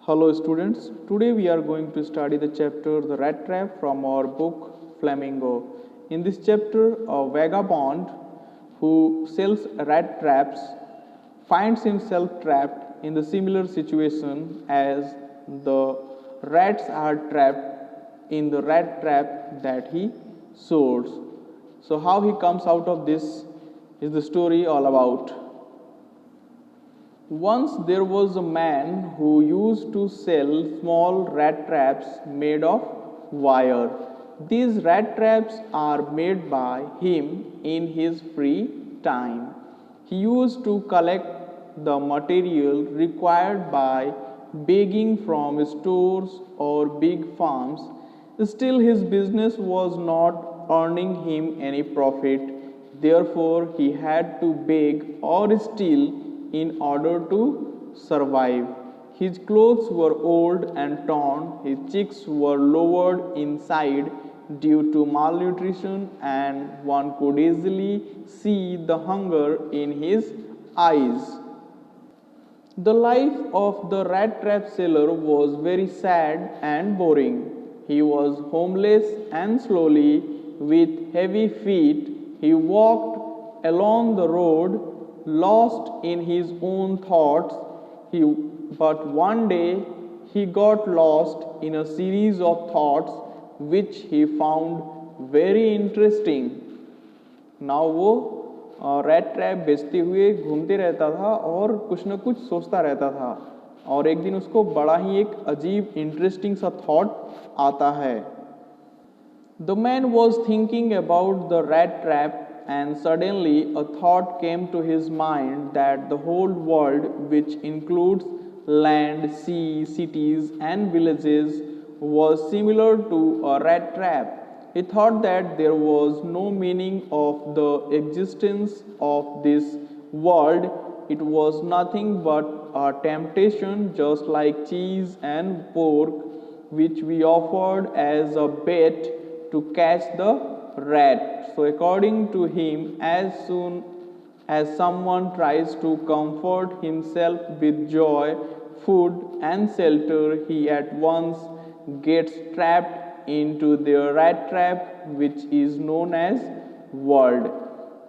Hello students, today we are going to study the chapter The Rat Trap from our book Flamingo. In this chapter, a vagabond who sells rat traps finds himself trapped in the similar situation as the rats are trapped in the rat trap that he sold. So how he comes out of this is the story all about. Once there was a man who used to sell small rat traps made of wire. These rat traps are made by him in his free time. He used to collect the material required by begging from stores or big farms. Still, his business was not earning him any profit. Therefore, he had to beg or steal in order to survive. His clothes were old and torn, his cheeks were lowered inside due to malnutrition, and one could easily see the hunger in his eyes. The life of the rat trap seller was very sad and boring. He was homeless and slowly, with heavy feet, he walked along the road, lost in his own thoughts. But one day he got lost in a series of thoughts which he found very interesting. Now वो rat trap बेचते हुए घूमते रहता था और कुछ न कुछ सोचता रहता था और एक दिन उसको बड़ा ही एक अजीब इंटरेस्टिंग सा थॉट आता है. The man was thinking about the rat trap, and suddenly a thought came to his mind that the whole world, which includes land, sea, cities, and villages, was similar to a rat trap. He thought that there was no meaning of the existence of this world. It was nothing but a temptation, just like cheese and pork, which we offered as a bait to catch the rat. So according to him, as soon as someone tries to comfort himself with joy, food and shelter, he at once gets trapped into the rat trap which is known as world.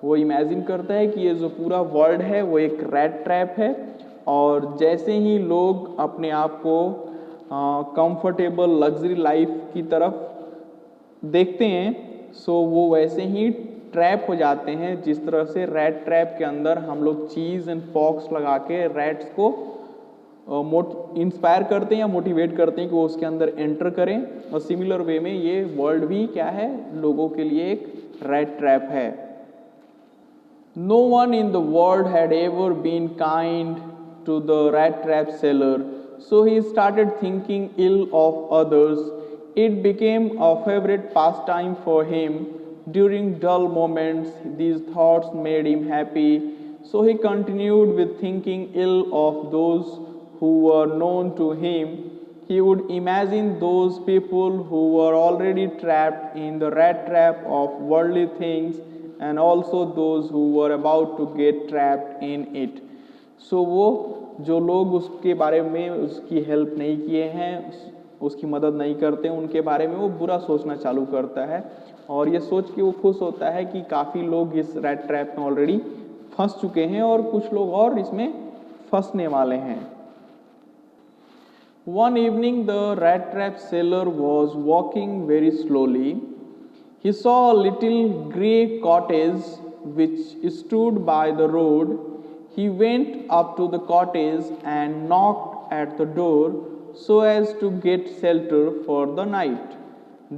वो imagine करता है कि ये जो पूरा world है वो एक रैट ट्रैप है और जैसे ही लोग अपने आप को कंफर्टेबल लग्जरी लाइफ की तरफ देखते हैं सो वो वैसे ही ट्रैप हो जाते हैं जिस तरह से रैट ट्रैप के अंदर हम लोग चीज़ एंड फॉक्स लगा के रैट्स को इंस्पायर करते हैं या मोटिवेट करते हैं कि वो उसके अंदर एंटर करें और सिमिलर वे में ये वर्ल्ड भी क्या है लोगों के लिए एक रैट ट्रैप है. No one in the world had ever been kind to the rat trap seller, so he started thinking ill of others. It became a favorite pastime for him. During dull moments, these thoughts made him happy, so he continued with thinking ill of those who were known to him. He would imagine those people who were already trapped in the rat trap of worldly things and also those who were about to get trapped in it. So वो जो लोग उसके बारे में उसकी help नहीं किए हैं उसकी मदद नहीं करते हैं उनके बारे में वो बुरा सोचना चालू करता है और ये सोच के वो खुश होता है कि काफ़ी लोग इस रैट ट्रैप में ऑलरेडी फंस चुके हैं और कुछ लोग और इसमें फंसने वाले हैं. One evening the rat trap seller was walking very slowly. He saw a little grey cottage which stood by the road. He went up to the cottage and knocked at the door so as to get shelter for the night.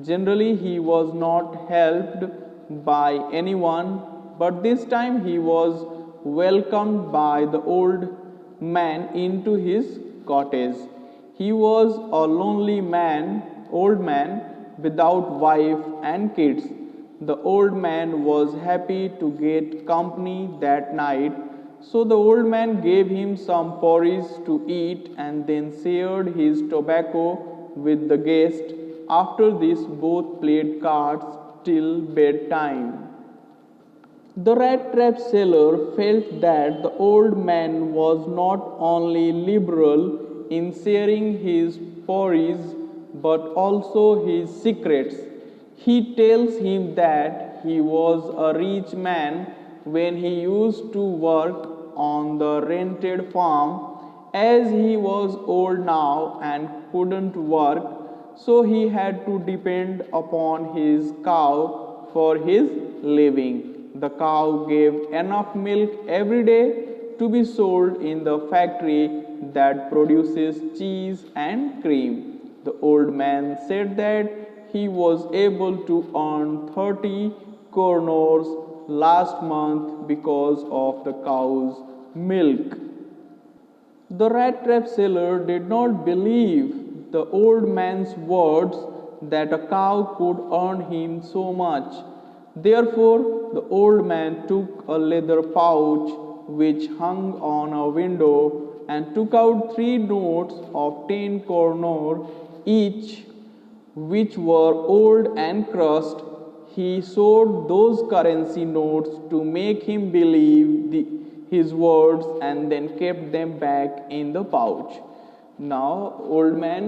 Generally he was not helped by anyone, but this time he was welcomed by the old man into his cottage. He was a lonely old man without wife and kids. The old man was happy to get company that night, so the old man gave him some porridge to eat and then shared his tobacco with the guest. After this, both played cards till bedtime. The rat trap seller felt that the old man was not only liberal in sharing his worries but also his secrets. He tells him that he was a rich man when he used to work on the rented farm. As he was old now and couldn't work, so he had to depend upon his cow for his living. The cow gave enough milk every day to be sold in the factory that produces cheese and cream. The old man said that he was able to earn 30 kronors last month because of the cow's milk. The rat trap seller did not believe the old man's words that a cow could earn him so much. Therefore, the old man took a leather pouch which hung on a window and took out 3 notes of 10 kronor each, which were old and crushed. He showed those currency notes to make him believe his words and then kept them back in the pouch. Now, old man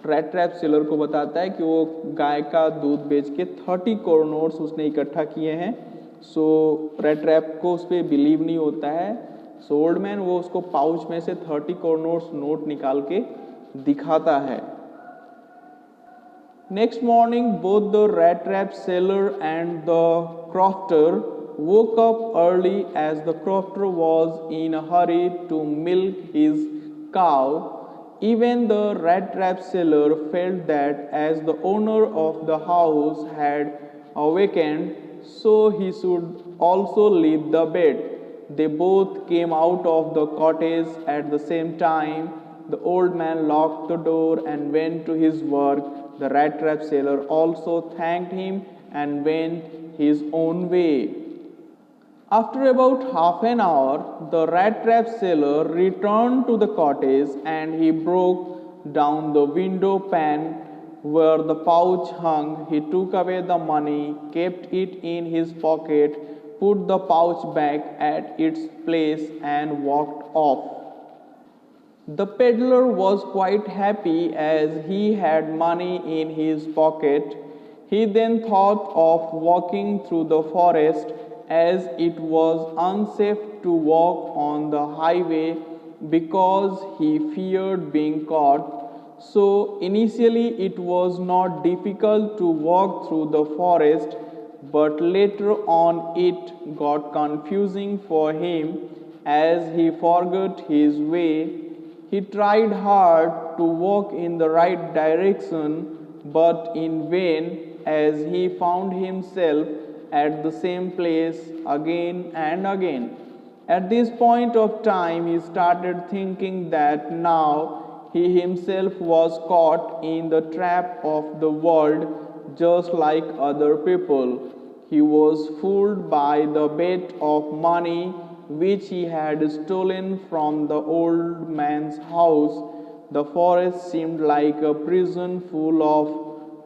red trap seller को बताता है कि वो गाय का दूध बेच के 30 crore notes उसने इकट्ठा किए हैं. सो रेड ट्रैप को उस पर बिलीव नहीं होता है. सो ओल्ड मैन वो उसको पाउच में से 30 करोड़ नोट निकाल के दिखाता है. Next morning, both the rat trap seller and the crofter woke up early as the crofter was in a hurry to milk his cow. Even the rat trap seller felt that as the owner of the house had awakened, so he should also leave the bed. They both came out of the cottage at the same time. The old man locked the door and went to his work. The rat trap seller also thanked him and went his own way. After about half an hour, the rat trap seller returned to the cottage and he broke down the window pane where the pouch hung. He took away the money, kept it in his pocket, put the pouch back at its place and walked off. The peddler was quite happy as he had money in his pocket. He then thought of walking through the forest as it was unsafe to walk on the highway because he feared being caught. So initially it was not difficult to walk through the forest, but later on it got confusing for him as he forgot his way. He tried hard to walk in the right direction, but in vain, as he found himself at the same place again and again. At this point of time, he started thinking that now he himself was caught in the trap of the world just like other people. He was fooled by the bet of money which he had stolen from the old man's house. The forest seemed like a prison full of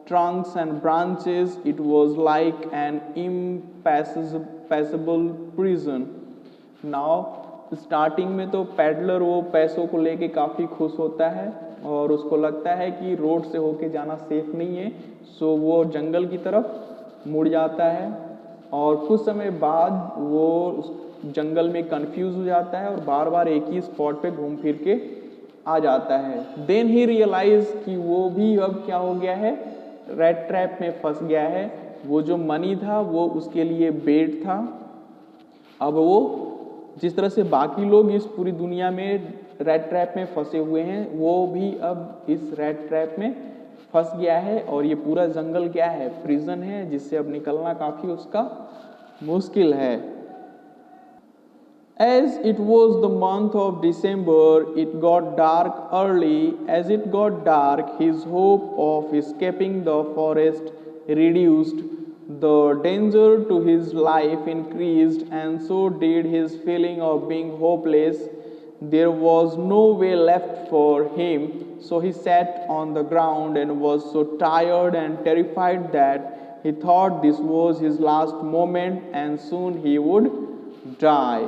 trunks and branches. It was like an impassable prison. Now, starting में तो peddler वो पैसों को लेके काफ़ी खुश होता है और उसको लगता है कि रोड से होके जाना सेफ नहीं है. सो वो जंगल की तरफ मुड़ जाता है और कुछ समय बाद वो उस जंगल में कंफ्यूज हो जाता है और बार बार एक ही स्पॉट पे घूम फिर के आ जाता है. देन ही रियलाइज कि वो भी अब क्या हो गया है, रेड ट्रैप में फंस गया है. वो जो मनी था वो उसके लिए बेट था. अब वो जिस तरह से बाकी लोग इस पूरी दुनिया में रेड ट्रैप में फंसे हुए हैं, वो भी अब इस रेड ट्रैप में फंस गया है और ये पूरा जंगल क्या है, प्रिजन है, जिससे अब निकलना काफ़ी उसका मुश्किल है. As it was the month of December, it got dark early. As it got dark, his hope of escaping the forest reduced. The danger to his life increased, and so did his feeling of being hopeless. There was no way left for him, so he sat on the ground and was so tired and terrified that he thought this was his last moment and soon he would die.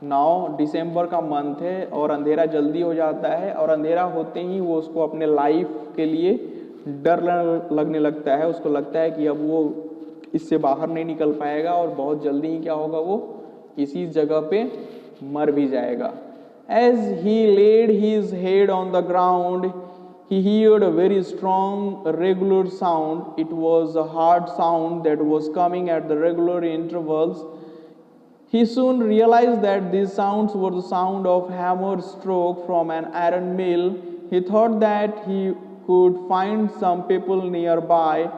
Now दिसंबर का month है और अंधेरा जल्दी हो जाता है, और अंधेरा होते ही वो उसको अपने लाइफ के लिए डर लगने लगता है। उसको लगता है कि अब वो इससे बाहर नहीं निकल पाएगा और बहुत जल्दी ही क्या होगा, वो इसी जगह पे मर भी जाएगा। As he laid his head on the ground, he heard a very strong, regular sound. It was a hard sound that was coming at the regular intervals. He soon realized that these sounds were the sound of hammer stroke from an iron mill. He thought that he could find some people nearby.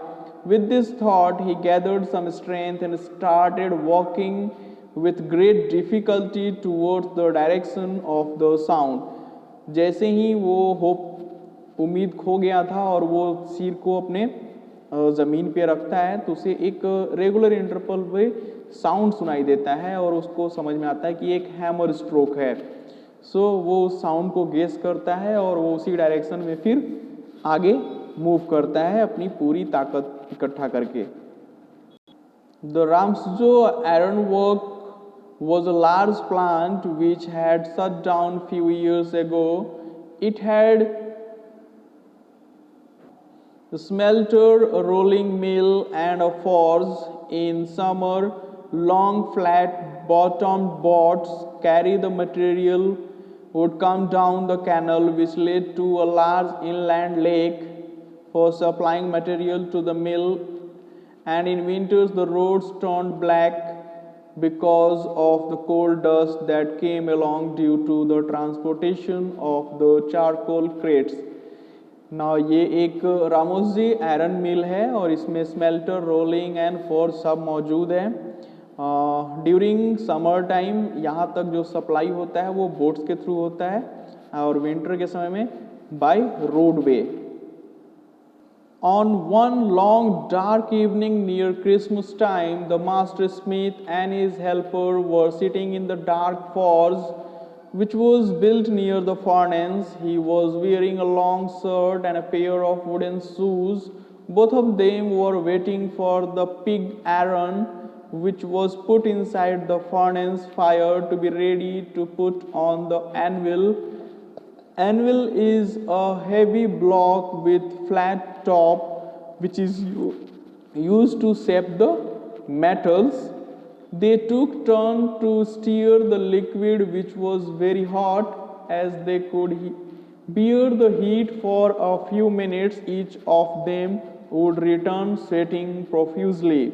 With this thought, he gathered some strength and started walking with great difficulty towards the direction of the sound. जैसे ही वो hope उम्मीद खो गया था और वो सिर को अपने ज़मीन पे रखता है तो उसे एक रेगुलर इंटरवल पे साउंड सुनाई देता है और उसको समझ में आता है कि एक हैमर स्ट्रोक है। सो वो उस साउंड को गेस करता है और वो उसी डायरेक्शन में फिर आगे मूव करता है अपनी पूरी ताकत इकट्ठा करके। The Ramsjo ironwork was a large plant which had shut down few years ago. It had a smelter, a rolling mill, and a forge. In summer, long flat-bottomed boats carry the material would come down the canal which led to a large inland lake for supplying material to the mill, and in winters the roads turned black because of the coal dust that came along due to the transportation of the charcoal crates. Now ये एक रामोसजी iron मिल है और इसमें smelter, rolling and forge सब मौजूद है। During summer time यहाँ तक जो सप्लाई होता है वो बोट्स के थ्रू होता है और विंटर के समय में by roadway. On one long dark evening near Christmas time, the master smith and his helper were sitting in the dark forge which was built near the furnace. He was wearing a long shirt and a pair of wooden shoes. Both of them were waiting for the pig iron which was put inside the furnace fire to be ready to put on the anvil. Anvil is a heavy block with flat top which is used to shape the metals. They took turn to stir the liquid which was very hot. As they could bear the heat for a few minutes, each of them would return sweating profusely.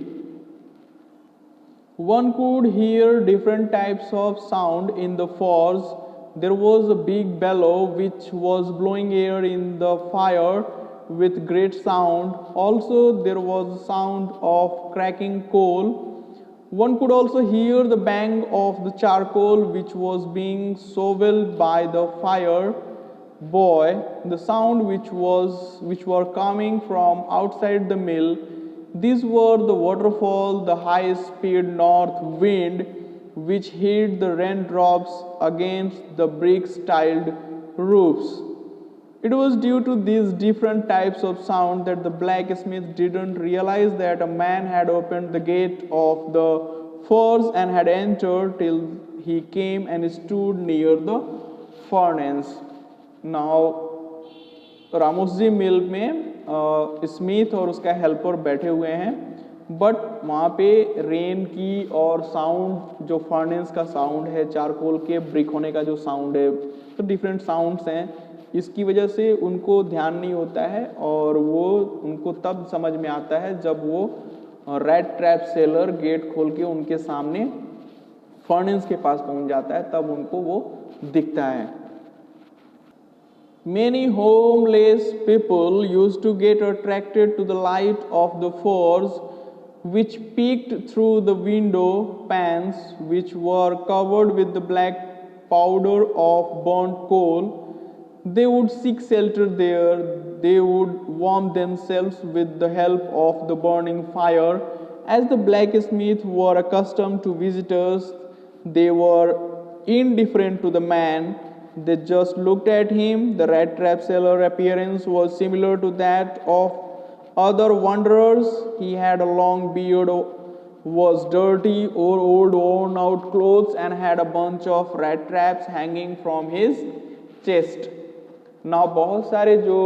One could hear different types of sound in the forge. There was a big bellow which was blowing air in the fire with great sound. Also there was a sound of cracking coal. One could also hear the bang of the charcoal which was being shoveled by the fire boy. The sound which were coming from outside the mill. These were the waterfall, the high-speed north wind which hit the raindrops against the brick-tiled roofs. It was due to these different types of sound that the blacksmith didn't realize that a man had opened the gate of the forge and had entered till he came and stood near the furnace. Now, रामोसजी मिल में Smith और उसका helper बैठे हुए हैं, but वहाँ पे rain की और साउंड जो फर्नेस का साउंड है, चारकोल के ब्रिक होने का जो साउंड है, तो डिफरेंट साउंड्स हैं। इसकी वजह से उनको ध्यान नहीं होता है और वो उनको तब समझ में आता है जब वो रेड ट्रैप सेलर गेट खोल के उनके सामने फर्नेस के पास पहुंच जाता है, तब उनको वो दिखता है। Many homeless people used to get attracted to the light of the forge which peeked through the window panes which were covered with the black powder of burnt coal. They would seek shelter there. They would warm themselves with the help of the burning fire. As the blacksmiths were accustomed to visitors, they were indifferent to the man. They just looked at him. The red trap seller appearance was similar to that of other wanderers. He had a long beard was dirty or old worn out clothes and had a bunch of rat traps hanging from his chest. ना बहुत सारे जो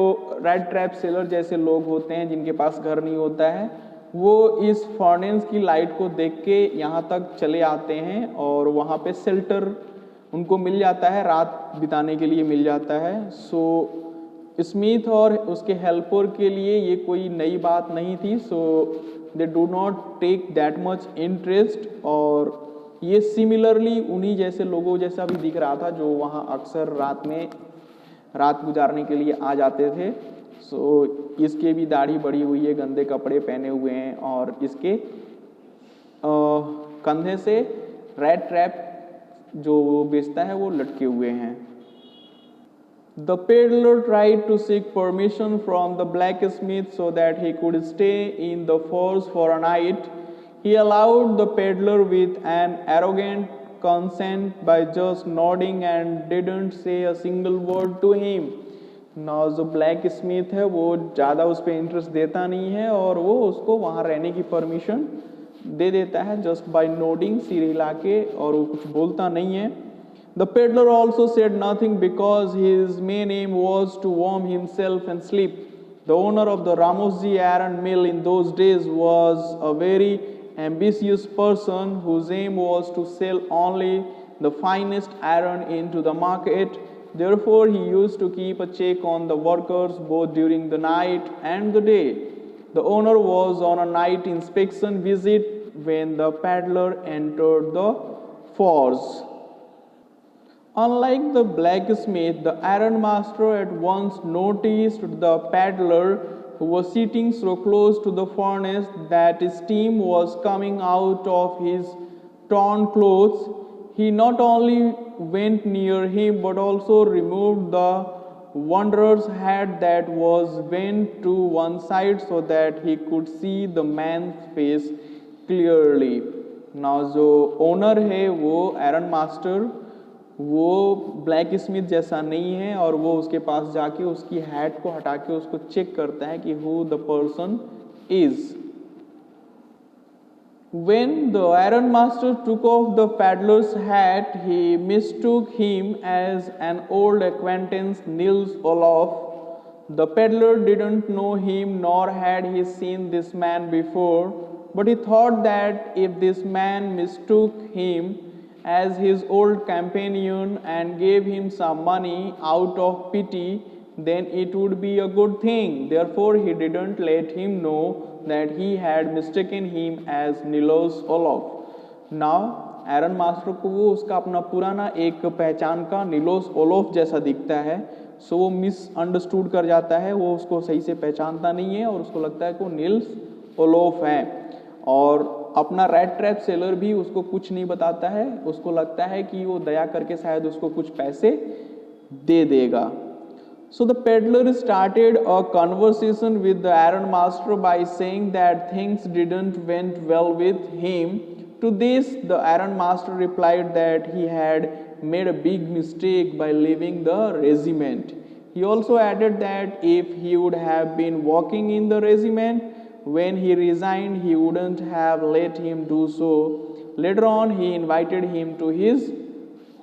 red trap seller जैसे लोग होते हैं जिनके पास घर नहीं होता है, वो इस फर्नेस की लाइट को देख के यहाँ तक चले आते हैं और वहाँ पे शेल्टर उनको मिल जाता है, रात बिताने के लिए मिल जाता है। सो स्मिथ और उसके हेल्पर के लिए ये कोई नई बात नहीं थी। So they do not take that much interest, और ये सिमिलरली उन्हीं जैसे लोगों जैसा भी दिख रहा था जो वहाँ अक्सर रात गुजारने के लिए आ जाते थे। सो इसके भी दाढ़ी बड़ी हुई है, गंदे कपड़े पहने हुए हैं और इसके कंधे से रेड ट्रैप जो वो बेचता है वो लटके हुए हैं। The peddler tried to seek permission from the blacksmith so that he could stay in the forest for a night. He allowed the peddler with an arrogant consent by just nodding and didn't say a single word to him. Now जो black Smith है वो ज़्यादा उस पर interest देता नहीं है और वो उसको वहाँ रहने की परमिशन दे देता है जस्ट बाय नोडिंग, सिर हिला के, और वो कुछ बोलता नहीं है। The peddler also said nothing because his main aim was to warm himself and sleep. The owner of the Ramosji iron mill in those days was a very ambitious person whose aim was to sell only the finest iron into the market. Therefore, he used to keep a check on the workers both during the night and the day. The owner was on a night inspection visit when the peddler entered the forge. Unlike the blacksmith, the ironmaster at once noticed the peddler who was sitting so close to the furnace that steam was coming out of his torn clothes. He not only went near him but also removed the wanderer's hat that was bent to one side so that he could see the man's face clearly. Now जो owner है वो iron master, वो black Smith जैसा नहीं है और वो उसके पास जाके उसकी हैट को हटा के उसको चेक करता है कि who the person is. When the iron master took off the peddler's hat, he mistook him as an old acquaintance, Nils Olof. The peddler didn't know him nor had he seen this man before, but he thought that if this man mistook him as his old companion and gave him some money out of pity, then it would be a good thing. Therefore, he didn't let him know that he had mistaken him as Nilos Olof. Now, iron master को वो उसका अपना पुराना एक पहचान का निलोस Olaf जैसा दिखता है, सो वो मिसअंडरस्टूड कर जाता है, वो उसको सही से पहचानता नहीं है और उसको लगता है कि वो निल्स ओलोफ है। और अपना रेड ट्रैप सेलर भी उसको कुछ नहीं बताता है, उसको लगता है कि वो दया करके शायद उसको कुछ पैसे दे देगा। So the peddler started a conversation with the iron master by saying that things didn't went well with him. To this, the iron master replied that he had made a big mistake by leaving the regiment. He also added that if he would have been working in the regiment when he resigned, he wouldn't have let him do so. Later on, he invited him to his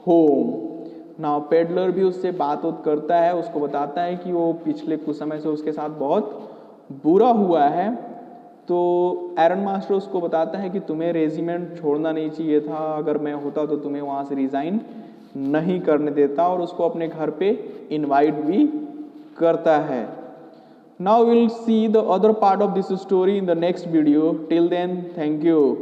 home. Now peddler भी उससे बात करता है, उसको बताता है कि वो पिछले कुछ समय से उसके साथ बहुत बुरा हुआ है। तो आयरन मास्टर उसको बताता है कि तुम्हें रेजिमेंट छोड़ना नहीं चाहिए था, अगर मैं होता तो तुम्हें वहाँ से रिज़ाइन नहीं करने देता, और उसको अपने घर पे इनवाइट भी करता है। Now will see the other part of this story in the next video. Till then, thank you.